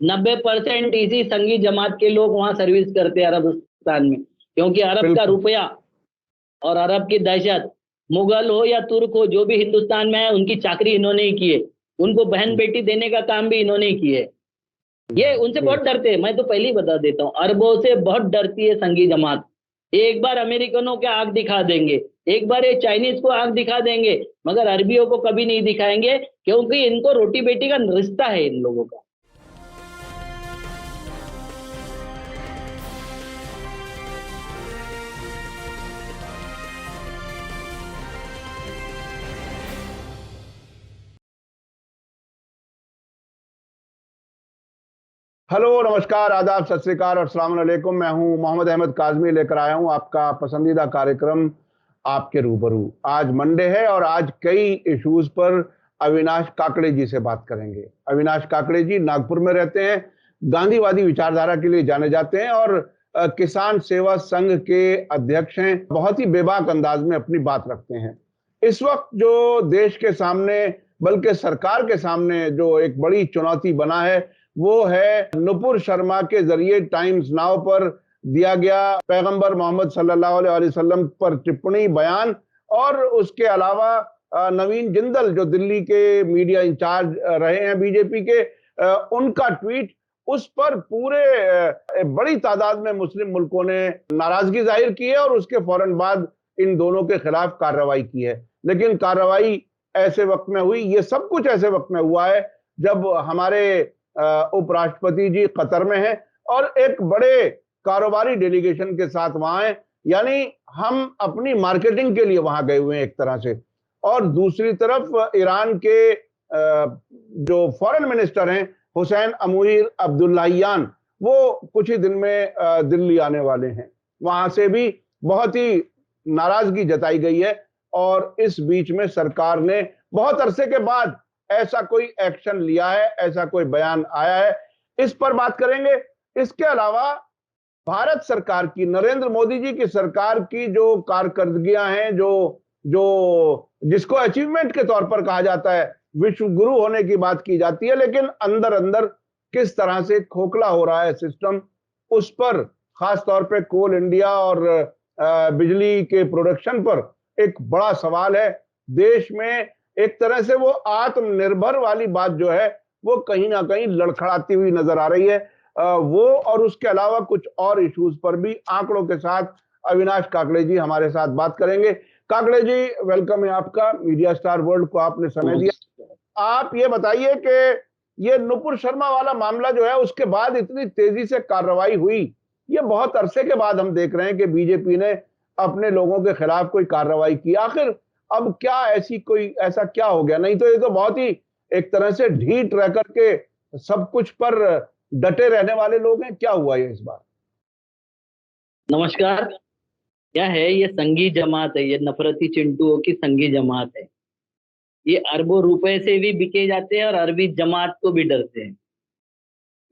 90% इसी संघी जमात के लोग वहां सर्विस करते हैं अरबस्तान में, क्योंकि अरब का बिल्कुल। रुपया और अरब की दहशत, मुगल हो या तुर्क हो, जो भी हिंदुस्तान में है उनकी चाकरी इन्होंने ही की है, उनको बहन बेटी देने का काम भी इन्होंने ही किया है। ये उनसे बहुत डरते हैं, मैं तो पहले ही बता देता हूँ, अरबों से बहुत डरती है संघी जमात। एक बार अमेरिकनों के आंख दिखा देंगे, एक बार ये चाइनीज को आंख दिखा देंगे, मगर अरबियों को कभी नहीं दिखाएंगे, क्योंकि इनको रोटी बेटी का रिश्ता है इन लोगों का। हेलो, नमस्कार, आदाब, सत श्री अकाल और अस्सलाम वालेकुम। मैं हूं मोहम्मद अहमद काज़मी, लेकर आया हूं आपका पसंदीदा कार्यक्रम आपके रूबरू। आज मंडे है और आज कई इश्यूज पर अविनाश काकड़े जी से बात करेंगे। अविनाश काकड़े जी नागपुर में रहते हैं, गांधीवादी विचारधारा के लिए जाने जाते हैं और किसान सेवा संघ के अध्यक्ष हैं। बहुत ही बेबाक अंदाज में अपनी बात रखते हैं। इस वक्त जो देश के सामने, बल्कि सरकार के सामने जो एक बड़ी चुनौती बना है, वो है नुपुर शर्मा के जरिए टाइम्स नाउ पर दिया गया पैगंबर मोहम्मद सल्लल्लाहु अलैहि वसल्लम पर टिप्पणी, बयान, और उसके अलावा नवीन जिंदल जो दिल्ली के मीडिया इंचार्ज रहे हैं बीजेपी के, उनका ट्वीट। उस पर पूरे बड़ी तादाद में मुस्लिम मुल्कों ने नाराजगी जाहिर की है और उसके फौरन बाद इन दोनों के खिलाफ कार्रवाई की है। लेकिन कार्रवाई ऐसे वक्त में हुई, ये सब कुछ ऐसे वक्त में हुआ है जब हमारे उपराष्ट्रपति जी कतर में हैं और एक बड़े कारोबारी डेलीगेशन के साथ वहां हैं, यानी हम अपनी मार्केटिंग के लिए वहां गए हुए हैं एक तरह से। और दूसरी तरफ ईरान के जो फॉरेन मिनिस्टर हैं हुसैन अमीर अब्दुल्लाहियान, वो कुछ ही दिन में दिल्ली आने वाले हैं। वहां से भी बहुत ही नाराजगी जताई गई है और इस बीच में सरकार ने बहुत अरसे के बाद ऐसा कोई एक्शन लिया है, ऐसा कोई बयान आया है, इस पर बात करेंगे। इसके अलावा भारत सरकार की, नरेंद्र मोदी जी की सरकार की जो कारकर्दगियां हैं, जो जिसको अचीवमेंट के तौर पर कहा जाता है, विश्व गुरु होने की बात की जाती है, लेकिन अंदर अंदर किस तरह से खोखला हो रहा है सिस्टम, उस पर खास तौर पे कोल इंडिया और बिजली के प्रोडक्शन पर एक बड़ा सवाल है। देश में एक तरह से वो आत्मनिर्भर वाली बात जो है वो कहीं ना कहीं लड़खड़ाती हुई नजर आ रही है। वो और उसके अलावा कुछ और इश्यूज पर भी आंकड़ों के साथ अविनाश काकड़े जी हमारे साथ बात करेंगे। काकड़े जी, वेलकम है आपका। मीडिया स्टार वर्ल्ड को आपने समय दिया। आप ये बताइए कि ये नुपुर शर्मा वाला मामला जो है उसके बाद इतनी तेजी से कार्रवाई हुई, ये बहुत अरसे के बाद हम देख रहे हैं कि बीजेपी ने अपने लोगों के खिलाफ कोई कार्रवाई की। आखिर अब क्या ऐसा क्या हो गया? नहीं तो ये तो बहुत ही एक तरह से ढीठ रह करके सब कुछ पर डटे रहने वाले लोग हैं। क्या हुआ ये इस बार? नमस्कार। क्या है, ये संघी जमात है, ये नफरती चिंटुओं की संघी जमात है। ये अरबों रुपए से भी बिके जाते हैं और अरबी जमात को भी डरते हैं।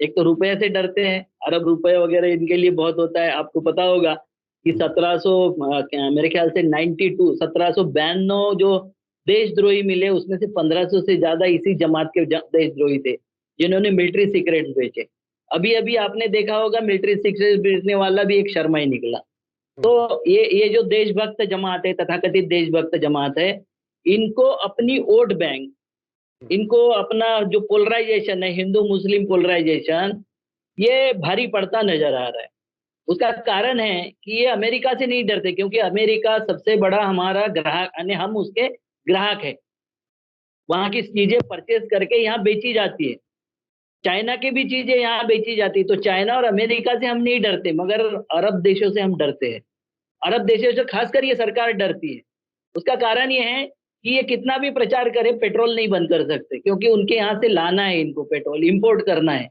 एक तो रुपए से डरते हैं, अरब रुपए वगैरह इनके लिए बहुत होता है। आपको पता होगा कि 1700 मेरे ख्याल से 92 1792 जो देशद्रोही मिले, उसमें से 1500 से ज्यादा इसी जमात के देशद्रोही थे जिन्होंने मिलिट्री सीक्रेट बेचे। अभी अभी आपने देखा होगा मिलिट्री सीक्रेट बेचने वाला भी एक शर्मा ही निकला। तो ये जो देशभक्त जमात है, तथाकथित देशभक्त जमात है, इनको अपनी वोट बैंक, इनको अपना जो पोलराइजेशन है, हिंदू मुस्लिम पोलराइजेशन, ये भारी पड़ता नजर आ रहा है। उसका कारण है कि ये अमेरिका से नहीं डरते, क्योंकि अमेरिका सबसे बड़ा हमारा ग्राहक, यानी हम उसके ग्राहक है। वहां की चीजें परचेज करके यहाँ बेची जाती है। चाइना की भी चीजें यहाँ बेची जाती है। तो चाइना और अमेरिका से हम नहीं डरते, मगर अरब देशों से हम डरते हैं। अरब देशों से खासकर ये सरकार डरती है। उसका कारण ये है कि ये कितना भी प्रचार करे, पेट्रोल नहीं बंद कर सकते, क्योंकि उनके यहाँ से लाना है, इनको पेट्रोल इंपोर्ट करना है।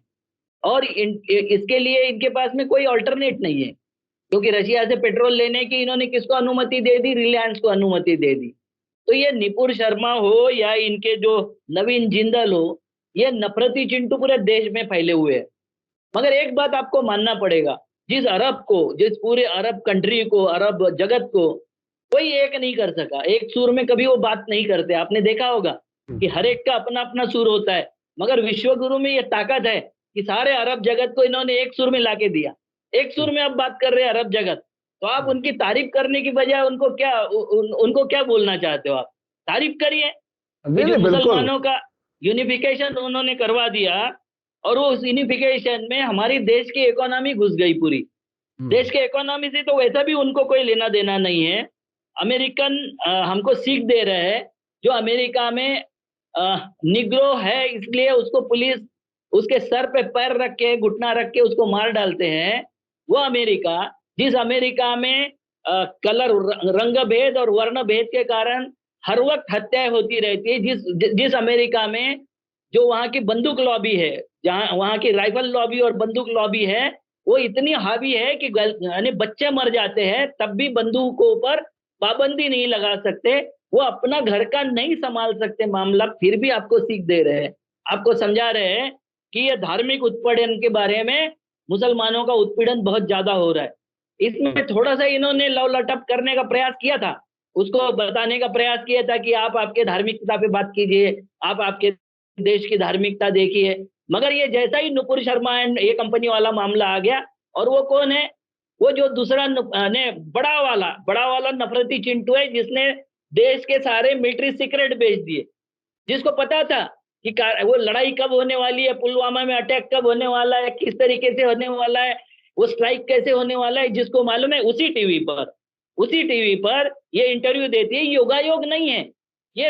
और इसके लिए इनके पास में कोई ऑल्टरनेट नहीं है, क्योंकि रशिया से पेट्रोल लेने की इन्होंने किसको अनुमति दे दी? रिलायंस को अनुमति दे दी। तो ये नुपुर शर्मा हो या इनके जो नवीन जिंदल हो, ये नफरती चिंटू पूरे देश में फैले हुए हैं। मगर एक बात आपको मानना पड़ेगा, जिस पूरे अरब कंट्री को, अरब जगत को कोई एक नहीं कर सका। एक सुर में कभी वो बात नहीं करते। आपने देखा होगा कि हर एक का अपना अपना सुर होता है, मगर विश्व गुरु में ये ताकत है कि सारे अरब जगत को इन्होंने एक सुर में लाके दिया, एक सुर में अब बात कर रहे हैं अरब जगत। तो आप उनकी तारीफ करने की बजाय उनको क्या उनको क्या बोलना चाहते हो आप? तारीफ करिए कि जी जो जी बिल्कुल। मुसलमानों का यूनिफिकेशन उन्होंने करवा दिया, और वो उस यूनिफिकेशन में हमारी देश की इकोनॉमी घुस गई पूरी। देश के इकोनॉमी से तो वैसा भी उनको कोई लेना देना नहीं है। अमेरिकन हमको सीख दे रहे हैं, जो अमेरिका में निग्रो है इसलिए उसको पुलिस उसके सर पे पैर रख के घुटना रख के उसको मार डालते हैं, वो अमेरिका, जिस अमेरिका में कलर रंग भेद और वर्ण भेद के कारण हर वक्त हत्याएं होती रहती है, जिस अमेरिका में जो वहाँ की बंदूक लॉबी है, जहाँ वहाँ की राइफल लॉबी और बंदूक लॉबी है, वो इतनी हावी है कि यानी बच्चे मर जाते हैं तब भी बंदूकों पर पाबंदी नहीं लगा सकते। वो अपना घर का नहीं संभाल सकते मामला, फिर भी आपको सीख दे रहे हैं, आपको समझा रहे हैं कि ये धार्मिक उत्पीड़न के बारे में मुसलमानों का उत्पीड़न बहुत ज्यादा हो रहा है। इसमें थोड़ा सा इन्होंने लव लटप करने का प्रयास किया था, उसको बताने का प्रयास किया था कि आप आपके धार्मिकता पे बात कीजिए, आप आपके देश की धार्मिकता देखिए। मगर ये जैसा ही नुपुर शर्मा एंड ये कंपनी वाला मामला आ गया, और वो कौन है, वो जो दूसरा ने बड़ा वाला नफरती चिंटू है, जिसने देश के सारे मिलिट्री सीक्रेट बेच दिए, जिसको पता था कि वो लड़ाई कब होने वाली है, पुलवामा में अटैक कब होने वाला है, किस तरीके से होने वाला है, वो स्ट्राइक कैसे होने वाला है, जिसको मालूम है, उसी टीवी पर ये इंटरव्यू देती है। योगायोग नहीं है ये,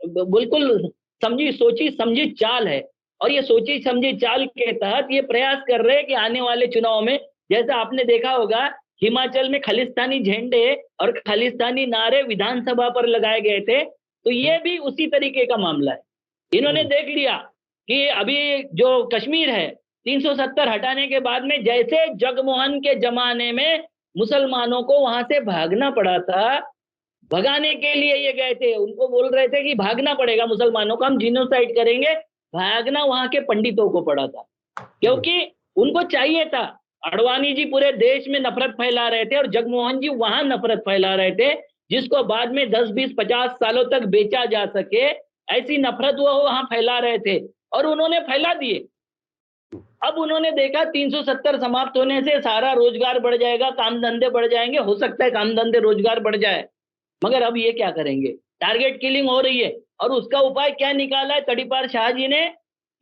बिल्कुल समझी सोची समझी चाल है। और ये सोची समझी चाल के तहत ये प्रयास कर रहे हैं कि आने वाले चुनाव में, जैसा आपने देखा होगा हिमाचल में खालिस्तानी झंडे और खालिस्तानी नारे विधानसभा पर लगाए गए थे, तो ये भी उसी तरीके का मामला है। इन्होंने देख लिया कि अभी जो कश्मीर है 370 हटाने के बाद में, जैसे जगमोहन के जमाने में मुसलमानों को वहां से भागना पड़ा था, भगाने के लिए ये गए थे, उनको बोल रहे थे कि भागना पड़ेगा मुसलमानों को, हम जिनोसाइड करेंगे, भागना वहां के पंडितों को पड़ा था, क्योंकि उनको चाहिए था। अडवाणी जी पूरे देश में नफरत फैला रहे थे और जगमोहन जी वहां नफरत फैला रहे थे, जिसको बाद में 10 20 50 सालों तक बेचा जा सके, ऐसी नफरत वो वहां फैला रहे थे और उन्होंने फैला दिए। अब उन्होंने देखा 370 समाप्त होने से सारा रोजगार बढ़ जाएगा, काम धंधे बढ़ जाएंगे, हो सकता है काम धंधे रोजगार बढ़ जाए, मगर अब ये क्या करेंगे, टारगेट किलिंग हो रही है। और उसका उपाय क्या निकाला है तड़ीपार शाह जी ने,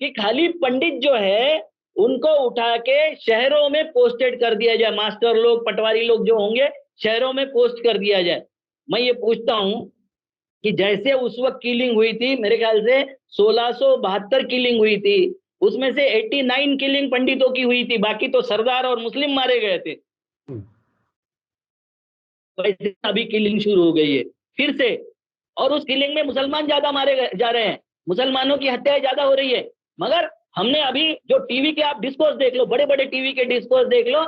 कि खाली पंडित जो है उनको उठा के शहरों में पोस्टेड कर दिया जाए, मास्टर लोग पटवारी लोग जो होंगे शहरों में पोस्ट कर दिया जाए। मैं ये पूछता हूं कि जैसे उस वक्त किलिंग हुई थी, मेरे ख्याल से 1672 किलिंग हुई थी, उसमें से 89 किलिंग पंडितों की हुई थी, बाकी तो सरदार और मुस्लिम मारे गए थे। वैसे अभी किलिंग शुरू हो गई है फिर से, और उस किलिंग में मुसलमान ज्यादा मारे जा रहे हैं, मुसलमानों की हत्याएं ज्यादा हो रही है। मगर हमने अभी जो टीवी के आप डिस्कोर्स देख लो, बड़े बड़े टीवी के डिस्कोर्स देख लो,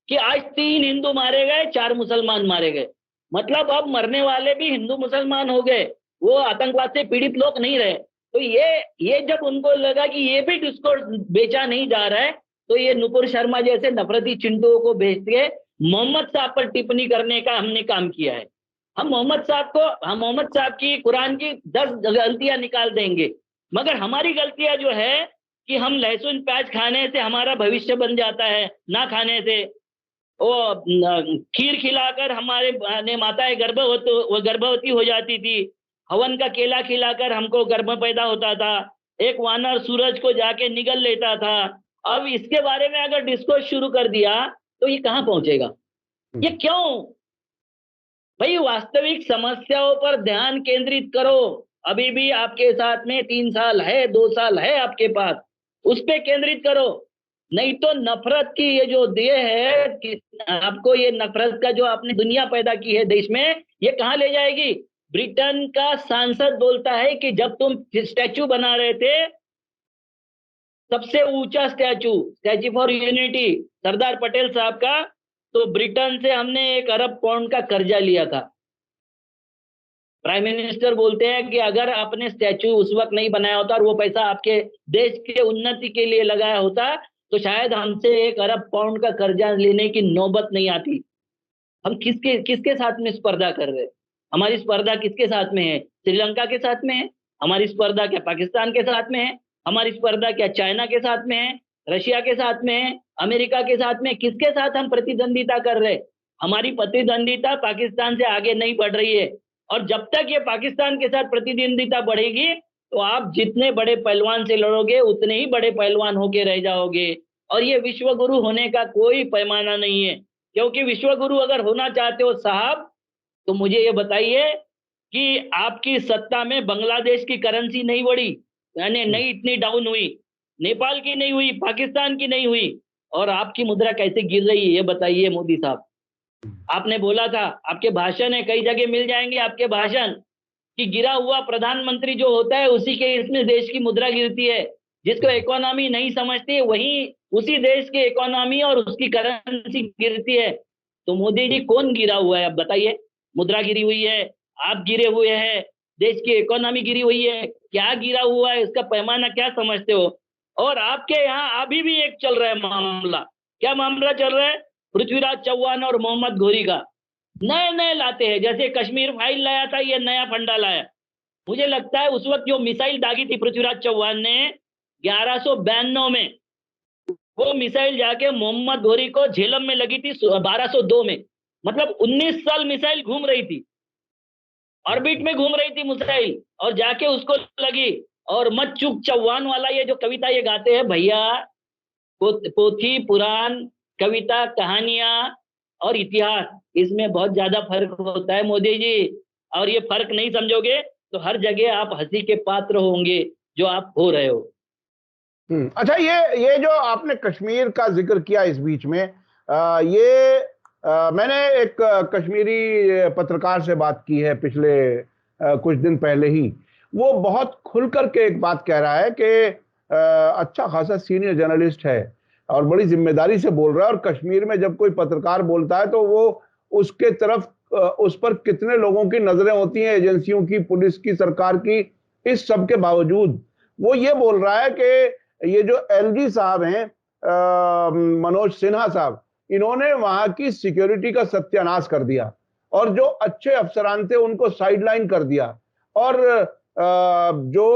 कि आज 3 हिंदू मारे गए, 4 मुसलमान मारे गए, मतलब अब मरने वाले भी हिंदू मुसलमान हो गए, वो आतंकवाद से पीड़ित लोग नहीं रहे। तो ये जब उनको लगा कि ये भी डिस्कोर्स बेचा नहीं जा रहा है, तो ये नुपुर शर्मा जैसे नफरती चिंटुओं को भेज के मोहम्मद साहब पर टिप्पणी करने का हमने काम किया है। हम मोहम्मद साहब की कुरान की 10 गलतियां निकाल देंगे, मगर हमारी गलतियां जो है कि हम लहसुन प्याज खाने से हमारा भविष्य बन जाता है, ना खाने से। वो खीर खिलाकर हमारे माताएं गर्भवती हो जाती थी, हवन का केला खिलाकर हमको गर्भ पैदा होता था, एक वानर सूरज को जाके निगल लेता था। अब इसके बारे में अगर डिस्कोर्स शुरू कर दिया तो ये कहाँ पहुंचेगा? ये क्यों? भाई वास्तविक समस्याओं पर ध्यान केंद्रित करो। अभी भी आपके साथ में 3 साल है, 2 साल है आपके पास, उस पे केंद्रित करो। नहीं तो नफरत की ये जो देह है कि आपको, ये नफरत का जो आपने दुनिया पैदा की है देश में, ये कहाँ ले जाएगी? ब्रिटेन का सांसद बोलता है कि जब तुम स्टैचू बना रहे थे, सबसे ऊंचा statue for unity Sardar Patel साहब का, तो ब्रिटेन से हमने 1 अरब पाउंड का कर्जा लिया था। प्राइम मिनिस्टर बोलते हैं कि अगर आपने स्टैचू उस वक्त नहीं बनाया होता और वो पैसा आपके देश के उन्नति के लिए लगाया होता, तो शायद हमसे 1 अरब पाउंड का कर्जा लेने की नौबत नहीं आती। हम किसके साथ में स्पर्धा कर रहे हैं? हमारी स्पर्धा किसके साथ में है? श्रीलंका के साथ में है? हमारी स्पर्धा क्या पाकिस्तान के साथ में है? हमारी स्पर्धा क्या चाइना के साथ में है, रशिया के साथ में है, अमेरिका के साथ में? किसके साथ हम प्रतिद्वंदिता कर रहे? हमारी प्रतिद्वंदिता पाकिस्तान से आगे नहीं बढ़ रही है। और जब तक ये पाकिस्तान के साथ प्रतिद्वंदिता बढ़ेगी तो आप जितने बड़े पहलवान से लड़ोगे उतने ही बड़े पहलवान होके रह जाओगे। और ये विश्व गुरु होने का कोई पैमाना नहीं है, क्योंकि विश्व गुरु अगर होना चाहते हो साहब, तो मुझे ये बताइए कि आपकी सत्ता में बांग्लादेश की करेंसी नहीं बढ़ी, यानी नहीं इतनी डाउन हुई, नेपाल की नहीं हुई, पाकिस्तान की नहीं हुई, और आपकी मुद्रा कैसे गिर रही है ये बताइए मोदी साहब। आपने बोला था, आपके भाषण है, कई जगह मिल जाएंगे आपके भाषण, कि गिरा हुआ प्रधानमंत्री जो होता है उसी के इसमें देश की मुद्रा गिरती है। जिसको इकोनॉमी नहीं समझती वही उसी देश की इकोनॉमी और उसकी करेंसी गिरती है। तो मोदी जी कौन गिरा हुआ है अब बताइए? मुद्रा गिरी हुई है, आप गिरे हुए हैं, देश की इकोनॉमी गिरी हुई है, क्या गिरा हुआ है, इसका पैमाना क्या समझते हो? और आपके यहाँ अभी भी एक चल रहा है मामला। क्या मामला चल रहा है? पृथ्वीराज चौहान और मोहम्मद घोरी का नए नए लाते हैं, जैसे कश्मीर फाइल लाया था, ये नया फंडा लाया। मुझे लगता है उस वक्त जो मिसाइल दागी थी पृथ्वीराज चौहान ने 1192 में, वो मिसाइल जाके मोहम्मद घोरी को झेलम में लगी थी 1202 में। मतलब 19 साल मिसाइल घूम रही थी, ऑर्बिट में घूम रही थी मिसाइल, और जाके उसको लगी। और मत चूक चौहान वाला ये जो कविता ये गाते हैं भैया, पोथी पुराण, कविता, कहानियां और इतिहास, इसमें बहुत ज्यादा फर्क होता है मोदी जी। और ये फर्क नहीं समझोगे तो हर जगह आप हंसी के पात्र होंगे जो आप हो रहे हो। अच्छा, ये जो आपने कश्मीर का जिक्र किया इस बीच में, मैंने एक कश्मीरी पत्रकार से बात की है पिछले कुछ दिन पहले ही। वो बहुत खुल करके एक बात कह रहा है कि अच्छा खासा सीनियर जर्नलिस्ट है और बड़ी जिम्मेदारी से बोल रहा है, और कश्मीर में जब कोई पत्रकार बोलता है तो वो उसके तरफ उस पर कितने लोगों की नजरें होती हैं, एजेंसियों की, पुलिस की, सरकार की। इस सब के बावजूद वो ये बोल रहा है कि ये जो एलजी साहब हैं, मनोज सिन्हा साहब, इन्होंने वहां की सिक्योरिटी का सत्यानाश कर दिया और जो अच्छे अफसरान थे उनको साइडलाइन कर दिया। और जो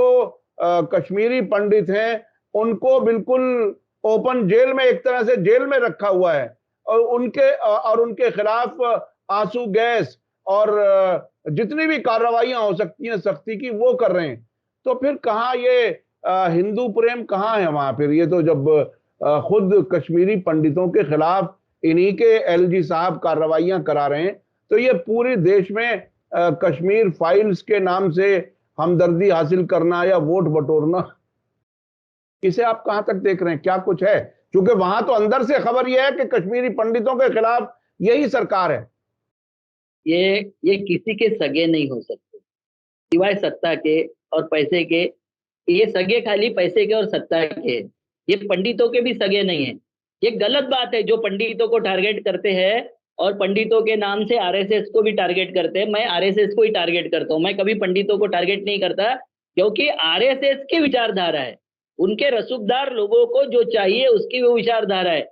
कश्मीरी पंडित हैं उनको बिल्कुल ओपन जेल में, एक तरह से जेल में रखा हुआ है, और उनके खिलाफ आंसू गैस और जितनी भी कार्रवाइयां हो सकती हैं सख्ती की वो कर रहे हैं। तो फिर कहाँ ये हिंदू प्रेम कहाँ है वहां? फिर ये तो जब खुद कश्मीरी पंडितों के खिलाफ इन्हीं के एलजी साहब कार्रवाइयां करा रहे हैं, तो ये पूरे देश में कश्मीर फाइल्स के नाम से हमदर्दी हासिल करना या वोट बटोरना, इसे आप कहां तक देख रहे हैं? क्या कुछ है? क्योंकि वहां तो अंदर से खबर यह है कि कश्मीरी पंडितों के खिलाफ यही सरकार है। ये किसी के सगे नहीं हो सकते सिवाय सत्ता के और पैसे के। ये सगे खाली पैसे के और सत्ता के, ये पंडितों के भी सगे नहीं है। ये गलत बात है जो पंडितों को टारगेट करते हैं, और पंडितों के नाम से आरएसएस को भी टारगेट करते हैं। मैं आरएसएस को ही टारगेट करता हूं, मैं कभी पंडितों को टारगेट नहीं करता, क्योंकि आरएसएस की विचारधारा है, उनके रसूखदार लोगों को जो चाहिए उसकी वो विचारधारा है।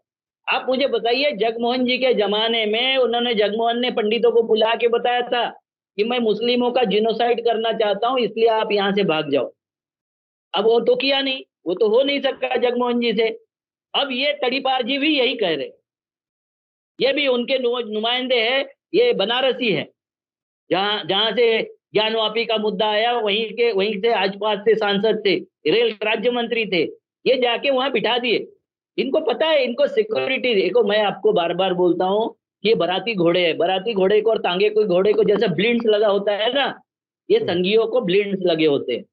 आप मुझे बताइए, जगमोहन जी के जमाने में जगमोहन ने पंडितों को बुला के बताया था कि मैं मुस्लिमों का जिनोसाइड करना चाहता हूं, इसलिए आप यहां से भाग जाओ। अब वो तो किया नहीं, वो तो हो नहीं सका जगमोहन जी से। अब ये तड़ीपार जी भी यही कह रहे, ये भी उनके नुमाइंदे हैं, ये बनारसी है, जहां जहां से ज्ञानवापी का मुद्दा आया वहीं से आसपास से सांसद थे, रेल राज्य मंत्री थे, ये जाके वहां बिठा दिए। इनको पता है, इनको सिक्योरिटी। देखो मैं आपको बार बार बोलता हूँ कि ये बराती घोड़े है, बराती घोड़े को और तांगे को घोड़े को जैसे ब्लिंड्स लगा होता है ना, ये संघियों को ब्लिंड्स लगे होते हैं।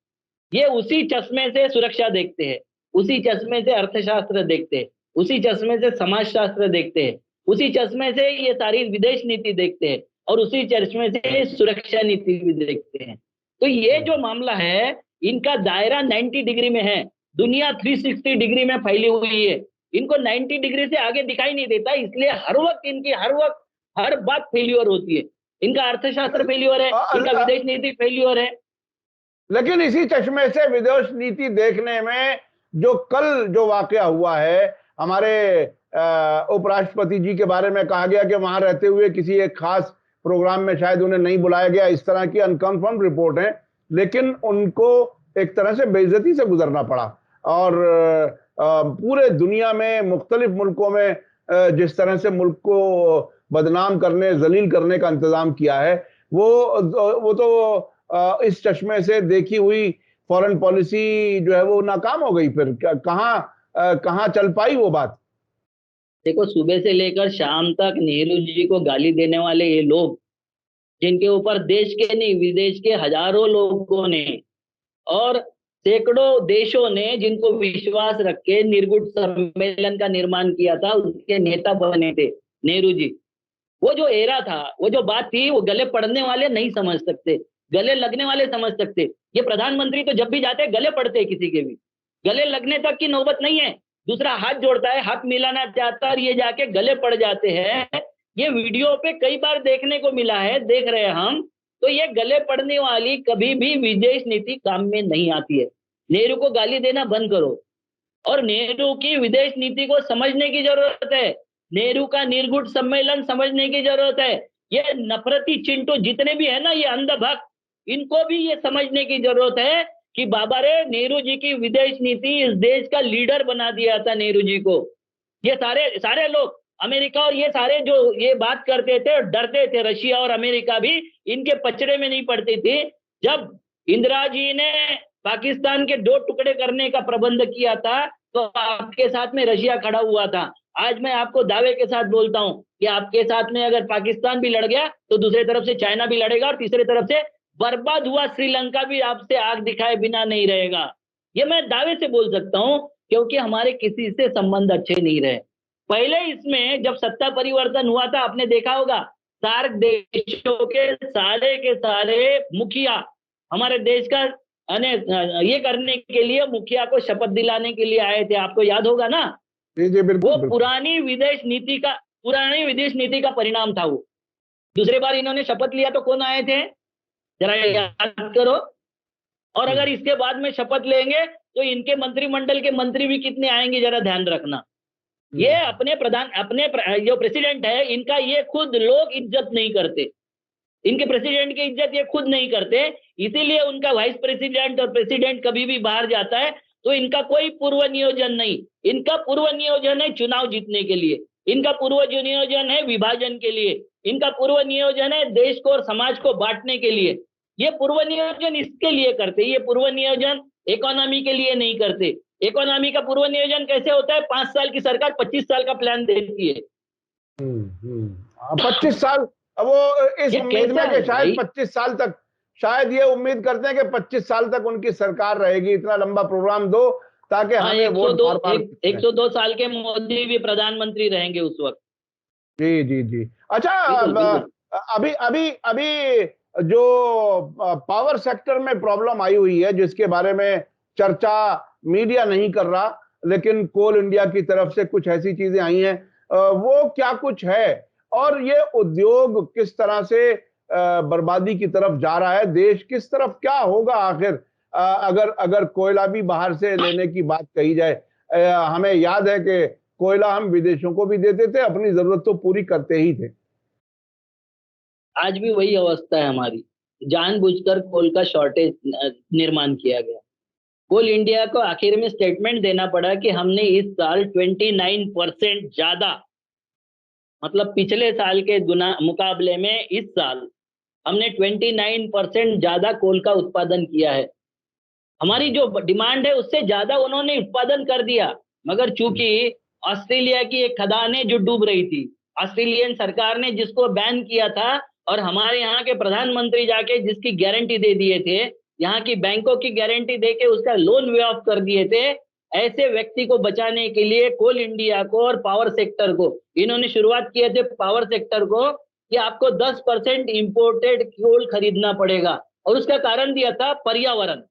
ये उसी चश्मे से सुरक्षा देखते हैं, उसी चश्मे से अर्थशास्त्र देखते हैं, उसी चश्मे से समाजशास्त्र देखते हैं, उसी चश्मे से ये सारी विदेश नीति देखते हैं, और उसी चश्मे से सुरक्षा नीति भी देखते हैं। तो ये जो मामला है, इनका दायरा 90 डिग्री में है, दुनिया 360 डिग्री में फैली हुई है, इनको 90 डिग्री से आगे दिखाई नहीं देता, इसलिए हर वक्त हर बात फेल्योर होती है। इनका अर्थशास्त्र फेल्योर है, इनका विदेश नीति फेल्योर है। लेकिन इसी चश्मे से विदेश नीति देखने में जो वाकया हुआ है, हमारे उपराष्ट्रपति जी के बारे में कहा गया कि वहां रहते हुए किसी एक खास प्रोग्राम में शायद उन्हें नहीं बुलाया गया, इस तरह की अनकंफर्म रिपोर्ट है, लेकिन उनको एक तरह से बेइज्जती से गुजरना पड़ा। और पूरे दुनिया में मुख्तलिफ मुल्कों में जिस तरह से मुल्क को बदनाम करने, जलील करने का इंतजाम किया है, वो तो इस चश्मे से देखी हुई फॉरेन पॉलिसी जो है वो नाकाम हो गई। फिर कहाँ चल पाई वो बात। देखो, सुबह से लेकर शाम तक नेहरू जी को गाली देने वाले ये लोग, जिनके ऊपर देश के नहीं विदेश के हजारों लोगों ने और सैकड़ों देशों ने जिनको विश्वास रख के निर्गुट सम्मेलन का निर्माण किया था, उसके नेता बने थे नेहरू जी। वो जो एरा था, वो जो बात थी, वो गले पड़ने वाले नहीं समझ सकते, गले लगने वाले समझ सकते। ये प्रधानमंत्री तो जब भी जाते गले पड़ते हैं, किसी के भी गले लगने तक की नौबत नहीं है। दूसरा हाथ जोड़ता है, हाथ मिलाना चाहता है और ये जाके गले पड़ जाते हैं। ये वीडियो पे कई बार देखने को मिला है, देख रहे हैं हम। तो ये गले पड़ने वाली कभी भी विदेश नीति काम में नहीं आती है। नेहरू को गाली देना बंद करो और नेहरू की विदेश नीति को समझने की जरूरत है। नेहरू का निर्गुट सम्मेलन समझने की जरूरत है। ये नफरती चिंटू जितने भी है ना, ये अंधभक्त, इनको भी ये समझने की जरूरत है कि बाबा रे, नेहरू जी की विदेश नीति इस देश का लीडर बना दिया था नेहरू जी को। ये सारे सारे लोग, अमेरिका और ये सारे जो ये बात करते थे, डरते थे, रशिया और अमेरिका भी इनके पचड़े में नहीं पड़ती थी। जब इंदिरा जी ने पाकिस्तान के 2 टुकड़े करने का प्रबंध किया था, तो आपके साथ में रशिया खड़ा हुआ था। आज मैं आपको दावे के साथ बोलता हूं कि आपके साथ में अगर पाकिस्तान भी लड़ गया, तो दूसरी तरफ से चाइना भी लड़ेगा और तीसरी तरफ से बर्बाद हुआ श्रीलंका भी आपसे आग दिखाए बिना नहीं रहेगा। ये मैं दावे से बोल सकता हूं, क्योंकि हमारे किसी से संबंध अच्छे नहीं रहे। पहले इसमें जब सत्ता परिवर्तन हुआ था, आपने देखा होगा, सार्क देशों के सारे मुखिया हमारे देश का ये करने के लिए, मुखिया को शपथ दिलाने के लिए आए थे। आपको याद होगा ना। जी जी, बिल्कुल वो बिल्कुल। पुरानी विदेश नीति का परिणाम था वो। दूसरी बार इन्होंने शपथ लिया तो कौन आए थे, जरा याद करो। और अगर इसके बाद में शपथ लेंगे तो इनके मंत्रिमंडल के मंत्री भी कितने आएंगे, जरा ध्यान रखना। ये जो प्रेसिडेंट है इनका, ये खुद लोग इज्जत नहीं करते, इनके प्रेसिडेंट की इज्जत ये खुद नहीं करते। इसीलिए उनका वाइस प्रेसिडेंट और प्रेसिडेंट कभी भी बाहर जाता है तो इनका कोई पूर्व नियोजन नहीं। इनका पूर्व नियोजन है चुनाव जीतने के लिए, इनका पूर्व नियोजन है विभाजन के लिए, इनका पूर्व नियोजन है देश को और समाज को बांटने के लिए। ये पूर्व नियोजन इसके लिए करते, ये पूर्व नियोजन इकोनॉमी के लिए नहीं करते। इकोनॉमी का पूर्व नियोजन कैसे होता है? 5 साल की सरकार 25 साल का प्लान देती है। 25 साल। अब वो इस ये उम्मीद में कैसा कि है शायद भाई? 25 साल तक, शायद ये उम्मीद करते हैं कि 25 साल तक उनकी सरकार रहेगी, इतना लंबा प्रोग्राम दो ताकि हाँ, हमें वोट बार बार 102 साल के मोदी भी प्रधानमंत्री रहेंगे उस वक्त। जी जी जी। अच्छा, बिल्कुल बिल्कुल। अभी अभी अभी जो पावर सेक्टर में प्रॉब्लम आई हुई है, जिसके बारे में चर्चा मीडिया नहीं कर रहा, लेकिन कोल इंडिया की तरफ से कुछ ऐसी चीजें आई हैं, वो क्या कुछ है और ये उद्योग किस तरह से बर्बादी की तरफ जा रहा है, देश किस तरफ क्या होगा आखिर अगर अगर कोयला भी बाहर से लेने की बात कही जाए। हमें याद है कि कोयला हम विदेशों को भी देते थे, अपनी जरूरत तो पूरी करते ही थे। आज भी वही अवस्था है हमारी। जानबूझकर कोल का शॉर्टेज निर्माण किया गया। कोल इंडिया को आखिर में स्टेटमेंट देना पड़ा कि हमने इस साल 29% ज्यादा, मतलब पिछले साल के मुकाबले में इस साल हमने 29% ज्यादा कोल का उत्पादन किया है। हमारी जो डिमांड है उससे ज्यादा उन्होंने उत्पादन कर दिया। मगर चूंकि ऑस्ट्रेलिया की एक खदानें जो डूब रही थी, ऑस्ट्रेलियन सरकार ने जिसको बैन किया था, और हमारे यहाँ के प्रधानमंत्री जाके जिसकी गारंटी दे दिए थे, यहाँ की बैंकों की गारंटी देके उसका लोन वे ऑफ कर दिए थे, ऐसे व्यक्ति को बचाने के लिए कोल इंडिया को और पावर सेक्टर को इन्होंने शुरुआत किए थे। पावर सेक्टर को कि आपको 10% इंपोर्टेड कोल खरीदना पड़ेगा, और उसका कारण दिया था पर्यावरण।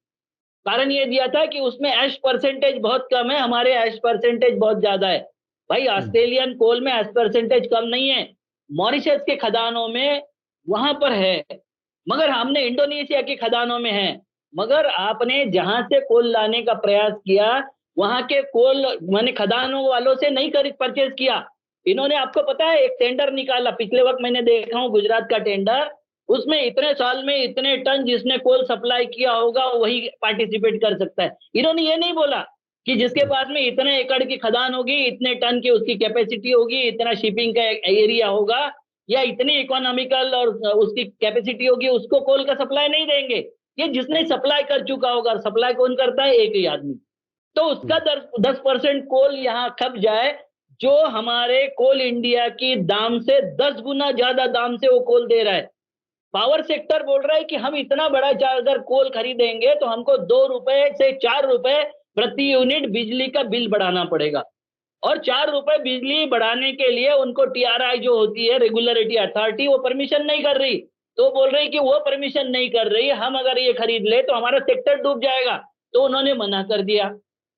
कारण ये दिया था कि उसमें ऐश परसेंटेज बहुत कम है, हमारे ऐश परसेंटेज बहुत ज्यादा है। भाई, ऑस्ट्रेलियन कोल में ऐश परसेंटेज कम नहीं है, मॉरिशस के खदानों में वहां पर है, मगर हमने इंडोनेशिया की खदानों में है। मगर आपने जहां से कोल लाने का प्रयास किया, वहां के कोल माने खदानों वालों से नहीं खरीद परचेज किया। इन्होंने, आपको पता है, एक टेंडर निकाला पिछले वक्त, मैंने देखा हूं गुजरात का टेंडर, उसमें इतने साल में इतने टन जिसने कोल सप्लाई किया होगा वही पार्टिसिपेट कर सकता है। इन्होंने ये नहीं बोला कि जिसके पास में इतने एकड़ की खदान होगी, इतने टन की उसकी कैपेसिटी होगी, इतना शिपिंग का एरिया होगा, या इतनी इकोनॉमिकल और उसकी कैपेसिटी होगी, उसको कोल का सप्लाई नहीं देंगे। ये जिसने सप्लाई कर चुका होगा, सप्लाई कौन करता है? एक ही आदमी। तो उसका 10% कोल यहाँ खप जाए, जो हमारे कोल इंडिया की दाम से 10 गुना ज्यादा दाम से वो कोल दे रहा है। पावर सेक्टर बोल रहा है कि हम इतना बड़ा अगर कोल खरीदेंगे तो हमको 2 रुपए से 4 रुपए प्रति यूनिट बिजली का बिल बढ़ाना पड़ेगा। और 4 रुपए बिजली बढ़ाने के लिए उनको टीआरआई जो होती है, रेगुलेटरी अथॉरिटी, वो परमिशन नहीं कर रही। तो बोल रही कि वो परमिशन नहीं कर रही, हम अगर ये खरीद ले तो हमारा सेक्टर डूब जाएगा। तो उन्होंने मना कर दिया।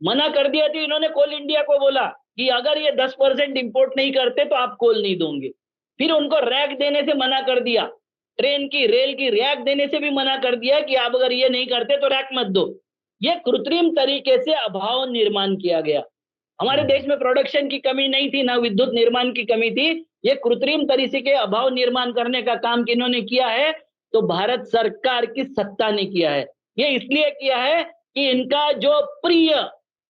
तो इन्होंने कोल इंडिया को बोला कि अगर ये 10% इंपोर्ट नहीं करते तो आप कोल नहीं दोगे। फिर उनको रैक देने से मना कर दिया, ट्रेन की रेल की रैक देने से भी मना कर दिया कि आप अगर ये नहीं करते तो रैक मत दो। ये कृत्रिम तरीके से अभाव निर्माण किया गया। हमारे देश में प्रोडक्शन की कमी नहीं थी, ना विद्युत निर्माण की कमी थी। ये कृत्रिम तरीके के अभाव निर्माण करने का काम किन्होंने किया है? तो भारत सरकार की सत्ता ने किया है। ये इसलिए किया है कि इनका जो प्रिय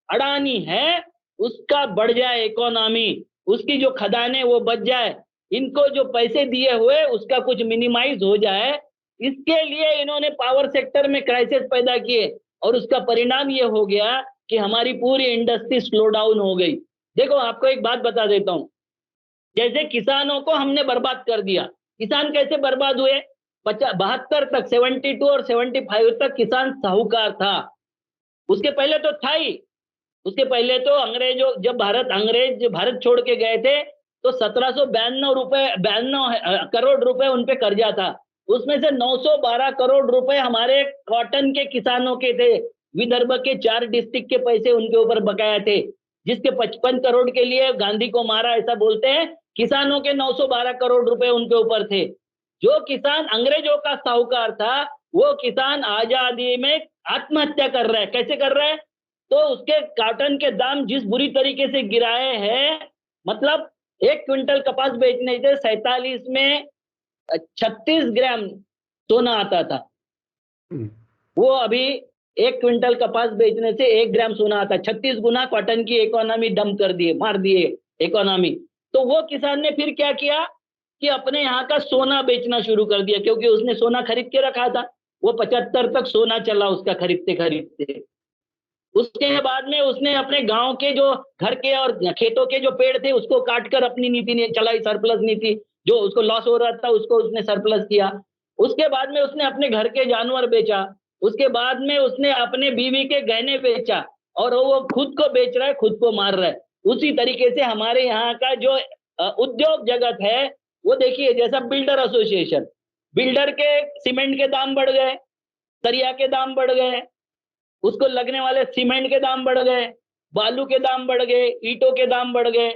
अडानी है उसका बढ़ जाए इकोनॉमी, उसकी जो खदानें वो बच जाए, इनको जो पैसे दिए हुए उसका कुछ मिनिमाइज हो जाए। इसके लिए इन्होंने पावर सेक्टर में क्राइसिस पैदा किए, और उसका परिणाम ये हो गया कि हमारी पूरी इंडस्ट्री स्लो डाउन हो गई। देखो, आपको एक बात बता देता हूं, जैसे किसानों को हमने बर्बाद कर दिया। किसान कैसे बर्बाद हुए? 72 तक, 72 और 75 तक किसान साहूकार था। उसके पहले तो था ही। उसके पहले तो अंग्रेजों, जब अंग्रेज भारत छोड़ के गए थे तो 1792 करोड़ रुपए उन पे कर्जा था। उसमें से 912 करोड़ रुपए हमारे कॉटन के किसानों के थे। विदर्भ के 4 डिस्ट्रिक्ट के पैसे उनके ऊपर बकाया थे, जिसके 55 करोड़ के लिए गांधी को मारा, ऐसा बोलते हैं। किसानों के 912 करोड़ रुपए उनके ऊपर थे। जो किसान अंग्रेजों का साहूकार था, वो किसान आजादी में आत्महत्या कर रहा है। कैसे कर रहा है? तो उसके कॉटन के दाम जिस बुरी तरीके से गिराए हैं, मतलब 1 क्विंटल कपास बेचने से 47 में 36 ग्राम सोना आता था। वो अभी 1 क्विंटल कपास बेचने से 1 ग्राम सोना आता है। 36 गुना कॉटन की इकोनॉमी डंप कर दिए, मार दिए इकोनॉमी। तो वो किसान ने फिर क्या किया कि अपने यहाँ का सोना बेचना शुरू कर दिया, क्योंकि उसने सोना खरीद के रखा था। वो 75 तक सोना चला उसका, खरीदते खरीदते। उसके बाद में उसने अपने गांव के जो घर के और खेतों के जो पेड़ थे उसको काटकर अपनी नीति चलाई, सरप्लस नीति। जो उसको लॉस हो रहा था उसको उसने सरप्लस किया। उसके बाद में उसने अपने घर के जानवर बेचा। उसके बाद में उसने अपने बीवी के गहने बेचा, और वो खुद को बेच रहा है, खुद को मार रहा है। उसी तरीके से हमारे यहाँ का जो उद्योग जगत है, वो देखिए, जैसा बिल्डर एसोसिएशन, बिल्डर के सीमेंट के दाम बढ़ गए, सरिया के दाम बढ़ गए, उसको लगने वाले सीमेंट के दाम बढ़ गए, बालू के दाम बढ़ गए, ईंटों के दाम बढ़ गए,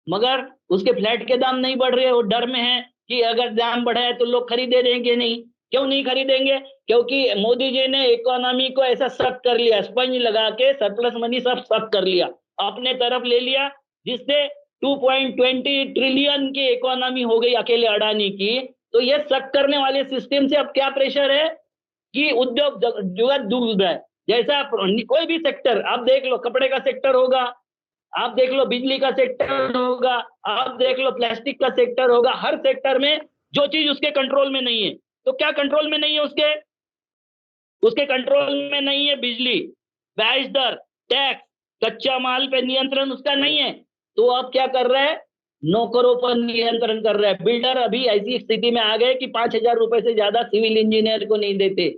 मगर उसके फ्लैट के दाम नहीं बढ़ रहे। वो डर में है कि अगर दाम बढ़ा है तो लोग खरीदे देंगे नहीं। क्यों नहीं खरीदेंगे? क्योंकि मोदी जी ने इकोनॉमी को ऐसा सख्त कर लिया, स्पंज लगा के सरप्लस मनी सब सख्त कर लिया, अपने तरफ ले लिया, जिससे 2.20 ट्रिलियन की इकोनॉमी हो गई अकेले अडानी की। तो ये सख्त करने वाले सिस्टम से अब क्या प्रेशर है कि उद्योग जगत डूब है। जैसा कोई भी सेक्टर आप देख लो, कपड़े का सेक्टर होगा, आप देख लो बिजली का सेक्टर होगा, आप देख लो प्लास्टिक का सेक्टर होगा, हर सेक्टर में जो चीज उसके कंट्रोल में नहीं है। तो क्या कंट्रोल में नहीं है? उसके कंट्रोल में नहीं है बिजली, ब्याज दर, टैक्स, कच्चा माल पे नियंत्रण उसका नहीं है। तो अब क्या कर रहा है? नौकरों पर नियंत्रण कर रहा है। बिल्डर अभी ऐसी स्थिति में आ गए कि 5,000 रुपए से ज्यादा सिविल इंजीनियर को नहीं देते।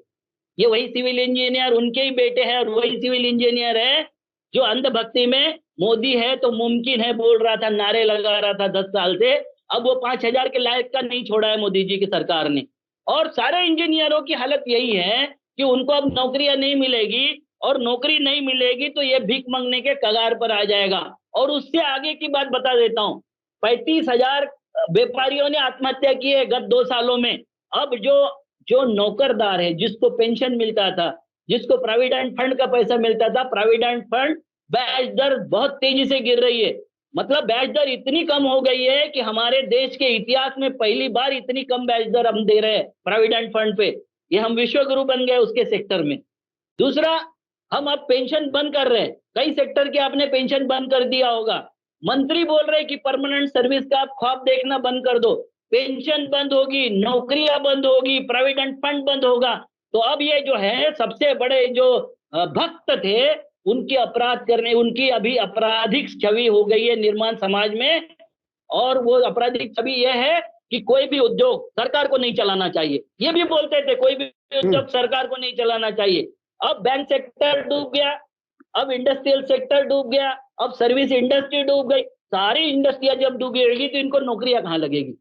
ये वही सिविल इंजीनियर, उनके ही बेटे हैं, और वही सिविल इंजीनियर है जो अंधभक्ति में मोदी है तो मुमकिन है बोल रहा था, नारे लगा रहा था 10 साल से। अब वो 5,000 के लायक का नहीं छोड़ा है मोदी जी की सरकार ने। और सारे इंजीनियरों की हालत यही है कि उनको अब नौकरियां नहीं मिलेगी, और नौकरी नहीं मिलेगी तो ये भीख मांगने के कगार पर आ जाएगा। और उससे आगे की बात बता देता हूँ, 35,000 व्यापारियों ने आत्महत्या की है गत 2 सालों में। अब जो नौकरदार है, जिसको पेंशन मिलता था, जिसको प्रोविडेंट फंड का पैसा मिलता था, प्रोविडेंट फंड ब्याज दर बहुत तेजी से गिर रही है। मतलब ब्याज दर इतनी कम हो गई है कि हमारे देश के इतिहास में पहली बार इतनी कम ब्याज दर हम दे रहे हैं प्रोविडेंट फंड पे। ये हम विश्व गुरु बन गए उसके सेक्टर में। दूसरा, हम अब पेंशन बंद कर रहे हैं, कई सेक्टर के आपने पेंशन बंद कर दिया होगा। मंत्री बोल रहे हैं कि परमानेंट सर्विस का आप ख्वाब देखना बंद कर दो, पेंशन बंद होगी, नौकरियां बंद होगी, प्रोविडेंट फंड बंद होगा। तो अब ये जो है सबसे बड़े जो भक्त थे, उनकी अपराध करने, उनकी अभी आपराधिक छवि हो गई है निर्माण समाज में। और वो आपराधिक छवि ये है कि कोई भी उद्योग सरकार को नहीं चलाना चाहिए, ये भी बोलते थे कोई भी उद्योग सरकार को नहीं चलाना चाहिए। अब बैंक सेक्टर डूब गया, अब इंडस्ट्रियल सेक्टर डूब गया, अब सर्विस इंडस्ट्री डूब गई। सारी इंडस्ट्रियां जब डूबेगी तो इनको नौकरियां कहाँ लगेगी,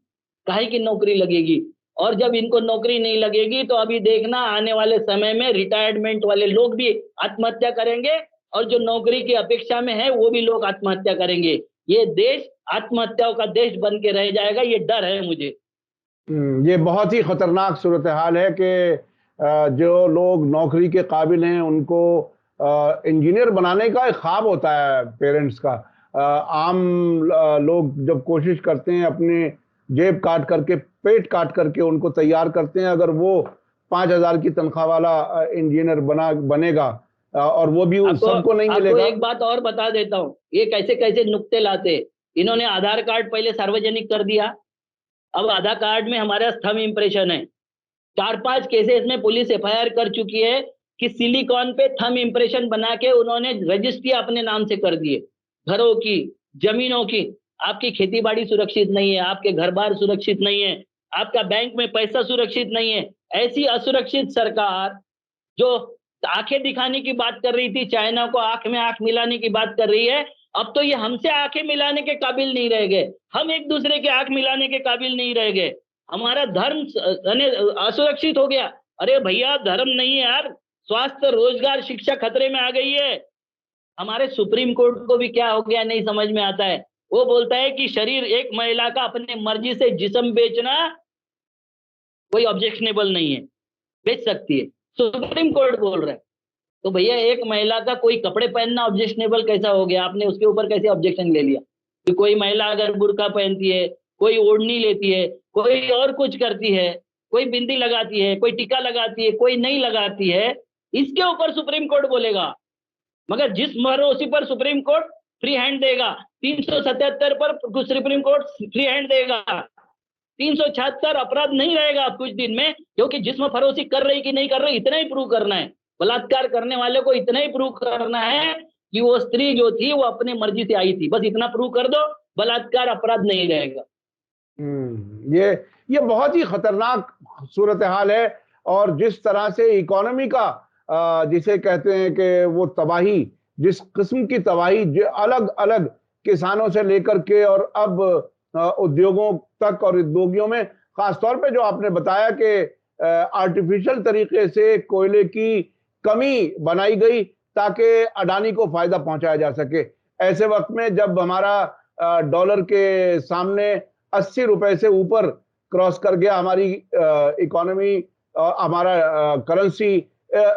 काहे की नौकरी लगेगी। और जब इनको नौकरी नहीं लगेगी तो अभी देखना आने वाले समय में रिटायरमेंट वाले लोग भी आत्महत्या करेंगे, और जो नौकरी की अपेक्षा में है वो भी लोग आत्महत्या करेंगे। ये देश आत्महत्याओं का देश बन के रह जाएगा, ये डर है मुझे। ये बहुत ही खतरनाक सूरत हाल है कि जो लोग नौकरी के काबिल हैं उनको इंजीनियर बनाने का एक ख्वाब होता है पेरेंट्स का। आम लोग जब कोशिश करते हैं अपने जेब काट करके, पेट काट करके उनको तैयार करते हैं, अगर वो 5,000 की तनख्वाह वाला इंजीनियर बनेगा और वो भी सबको नहीं आपको मिलेगा। एक बात और बता देता हूँ, ये कैसे कैसे नुक्ते लाते। इन्होंने आधार कार्ड पहले सार्वजनिक कर दिया, अब आधार कार्ड में हमारा थंब इम्प्रेशन है। 4-5 केसेस में पुलिस एफआईआर कर चुकी है कि सिलिकॉन पे थंब इम्प्रेशन बना के उन्होंने रजिस्ट्री अपने नाम से कर दिए, घरों की, जमीनों की। आपकी खेती बाड़ी सुरक्षित नहीं है, आपके घर बार सुरक्षित नहीं है, आपका बैंक में पैसा सुरक्षित नहीं है। ऐसी असुरक्षित सरकार जो आंखें दिखाने की बात कर रही थी, चाइना को आंख में आंख मिलाने की बात कर रही है, अब तो ये हमसे आंखें मिलाने के काबिल नहीं रह गए, हम एक दूसरे के आंख मिलाने के काबिल नहीं रह गए। हमारा धर्म असुरक्षित हो गया। अरे भैया, धर्म नहीं है यार, स्वास्थ्य, रोजगार, शिक्षा खतरे में आ गई है। हमारे सुप्रीम कोर्ट को भी क्या हो गया नहीं समझ में आता है। वो बोलता है कि शरीर, एक महिला का अपने मर्जी से जिस्म बेचना कोई ऑब्जेक्शनेबल नहीं है, बेच सकती है, सुप्रीम कोर्ट बोल रहा है। तो भैया, एक महिला का कोई कपड़े पहनना ऑब्जेक्शनेबल कैसा हो गया? आपने उसके ऊपर कैसे ऑब्जेक्शन ले लिया कि कोई महिला अगर बुर्का पहनती है, कोई ओढ़नी लेती है, कोई और कुछ करती है, कोई बिंदी लगाती है, कोई टीका लगाती है, कोई नहीं लगाती है, इसके ऊपर सुप्रीम कोर्ट बोलेगा। मगर जिस भरोसे पर सुप्रीम कोर्ट फ्री हैंड देगा, 377 पर सुप्रीम कोर्ट फ्री हैंड देगा, 376 अपराध नहीं रहेगा कुछ दिन में, क्योंकि जिस्म फरोशी कर रही कि नहीं कर रही इतना ही प्रूव करना है। बलात्कार करने वाले को इतना ही प्रूव करना है कि वो स्त्री जो थी वो अपने मर्जी से आई थी, बस इतना प्रूव कर दो, बलात्कार अपराध नहीं रहेगा। ये बहुत ही खतरनाक सूरत हाल है। और जिस तरह से इकोनॉमी का जिसे कहते हैं कि वो तबाही, जिस किस्म की तबाही जो अलग अलग किसानों से लेकर के और अब उद्योगों तक और उद्योगियों में, खासतौर पे जो आपने बताया कि आर्टिफिशियल तरीके से कोयले की कमी बनाई गई ताकि अडानी को फायदा पहुंचाया जा सके। ऐसे वक्त में जब हमारा डॉलर के सामने 80 रुपए से ऊपर क्रॉस कर गया, हमारी इकोनॉमी, हमारा करेंसी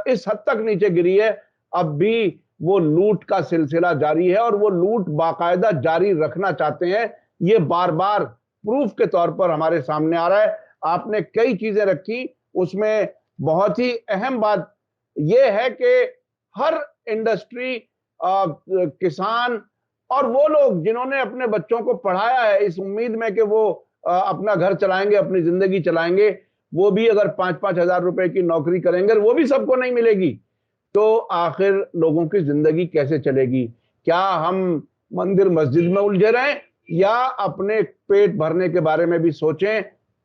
इस हद तक नीचे गिरी है, अब भी वो लूट का सिलसिला जारी है और वो लूट बाकायदा जारी रखना चाहते हैं। ये बार बार प्रूफ के तौर पर हमारे सामने आ रहा है। आपने कई चीजें रखी, उसमें बहुत ही अहम बात यह है कि हर इंडस्ट्री, किसान और वो लोग जिन्होंने अपने बच्चों को पढ़ाया है इस उम्मीद में कि वो अपना घर चलाएंगे, अपनी जिंदगी चलाएंगे, वो भी अगर 5-5 हजार रुपए की नौकरी करेंगे, वो भी सबको नहीं मिलेगी, तो आखिर लोगों की जिंदगी कैसे चलेगी? क्या हम मंदिर मस्जिद में उलझे रहें या अपने पेट भरने के बारे में भी सोचें?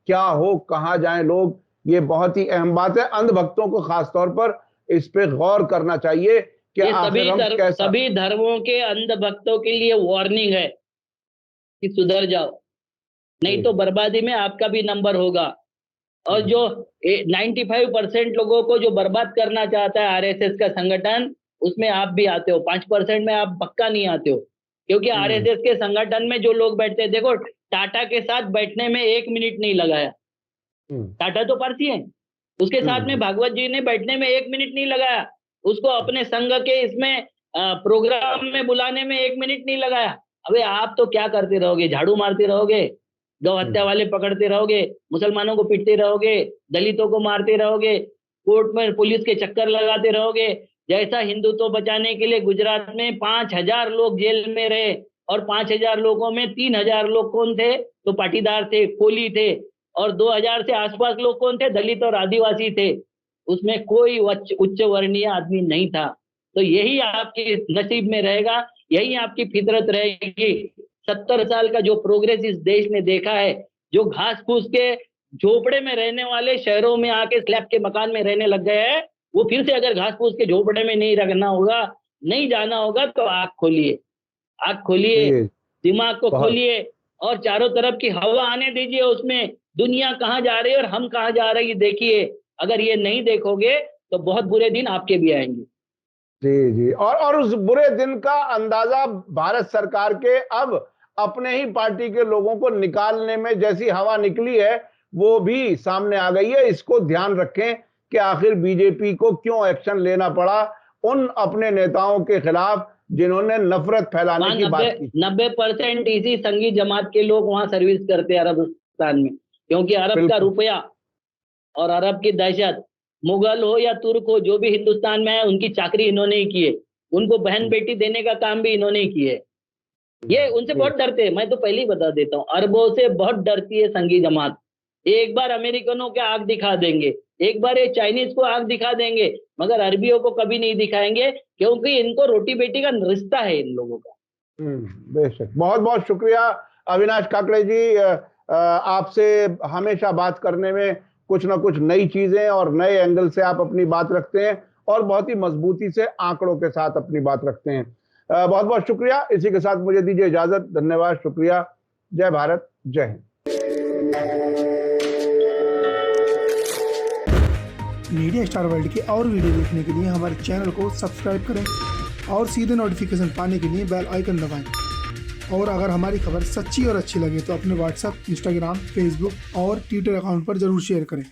क्या हो, कहां जाएं लोग? ये बहुत ही अहम बात है। अंधभक्तों को खासतौर पर इस पे गौर करना चाहिए कि आखिर हम कैसा। सभी धर्मों के अंधभक्तों के लिए वार्निंग है कि सुधर जाओ, नहीं तो बर्बादी में आपका भी नंबर होगा। और जो 95% लोगों को जो बर्बाद करना चाहता है आरएसएस का संगठन, उसमें आप भी आते हो। 5% में आप पक्का नहीं आते हो, क्योंकि आरएसएस के संगठन में जो लोग बैठते हैं, देखो टाटा के साथ बैठने में 1 मिनट नहीं लगाया। टाटा तो पारसी है, उसके साथ में भागवत जी ने बैठने में 1 मिनट नहीं लगाया। उसको अपने संघ के इसमें प्रोग्राम में बुलाने में 1 मिनट नहीं लगाया। अबे आप तो क्या करते रहोगे? झाड़ू मारते रहोगे, गौ हत्या वाले पकड़ते रहोगे, मुसलमानों को पीटते रहोगे, दलितों को मारते रहोगे, कोर्ट में पुलिस के चक्कर लगाते रहोगे, जैसा हिंदुत्व बचाने के लिए गुजरात में 5,000 लोग जेल में रहे और 5,000 लोगों में 3,000 लोग कौन थे? तो पाटीदार थे, कोली थे, और 2,000 से आसपास लोग कौन थे? दलित और आदिवासी थे। उसमें कोई उच्च वर्णीय आदमी नहीं था। तो यही आपके नसीब में रहेगा, यही आपकी फितरत रहेगी। 70 साल का जो प्रोग्रेस इस देश ने देखा है, जो घास फूस के झोपड़े में रहने वाले शहरों में आके स्लैब के मकान में रहने लग गए हैं, वो फिर से अगर घास फूस के झोपड़े में नहीं रहना होगा, नहीं जाना होगा, तो आँख खोलिए, आँख खोलिए, दिमाग को खोलिए और चारों तरफ की हवा आने दीजिए। उसमें दुनिया कहाँ जा रही है और हम कहाँ जा रहे हैं देखिए। अगर ये नहीं देखोगे तो बहुत बुरे दिन आपके भी आएंगे। जी जी, और उस बुरे दिन का अंदाजा भारत सरकार के अब अपने ही पार्टी के लोगों को निकालने में जैसी हवा निकली है वो भी सामने आ गई है। इसको ध्यान रखें कि आखिर बीजेपी को क्यों एक्शन लेना पड़ा उन अपने नेताओं के खिलाफ जिन्होंने नफरत फैलाने की बात की। 90% इसी संघी जमात के लोग वहां सर्विस करते हैं अरबस्तान में, क्योंकि अरब का रुपया और अरब की दहशत, मुगल हो या तुर्क हो, जो भी हिंदुस्तान में है उनकी चाकरी इन्होंने ही की है, उनको बहन बेटी देने का काम भी इन्होंने ही किया है। ये उनसे बहुत डरते हैं, मैं तो पहले ही बता देता हूँ, अरबों से बहुत डरती है संघी जमात। एक बार अमेरिकनों के आंख दिखा देंगे, एक बार ये चाइनीज को आंख दिखा देंगे, मगर अरबियों को कभी नहीं दिखाएंगे, क्योंकि इनको रोटी बेटी का रिश्ता है इन लोगों का। बेशक, बहुत बहुत शुक्रिया अविनाश काकड़े जी। आपसे हमेशा बात करने में कुछ ना कुछ नई चीजें और नए एंगल से आप अपनी बात रखते हैं और बहुत ही मजबूती से आंकड़ों के साथ अपनी बात रखते हैं। बहुत बहुत शुक्रिया। इसी के साथ मुझे दीजिए इजाजत। धन्यवाद, शुक्रिया। जय भारत, जय हिंद। मीडिया स्टार वर्ल्ड के और वीडियो देखने के लिए हमारे चैनल को सब्सक्राइब करें और सीधे नोटिफिकेशन पाने के लिए बेल आइकन दबाएं। और अगर हमारी खबर सच्ची और अच्छी लगे तो अपने व्हाट्सएप, इंस्टाग्राम, फेसबुक और ट्विटर अकाउंट पर जरूर शेयर करें।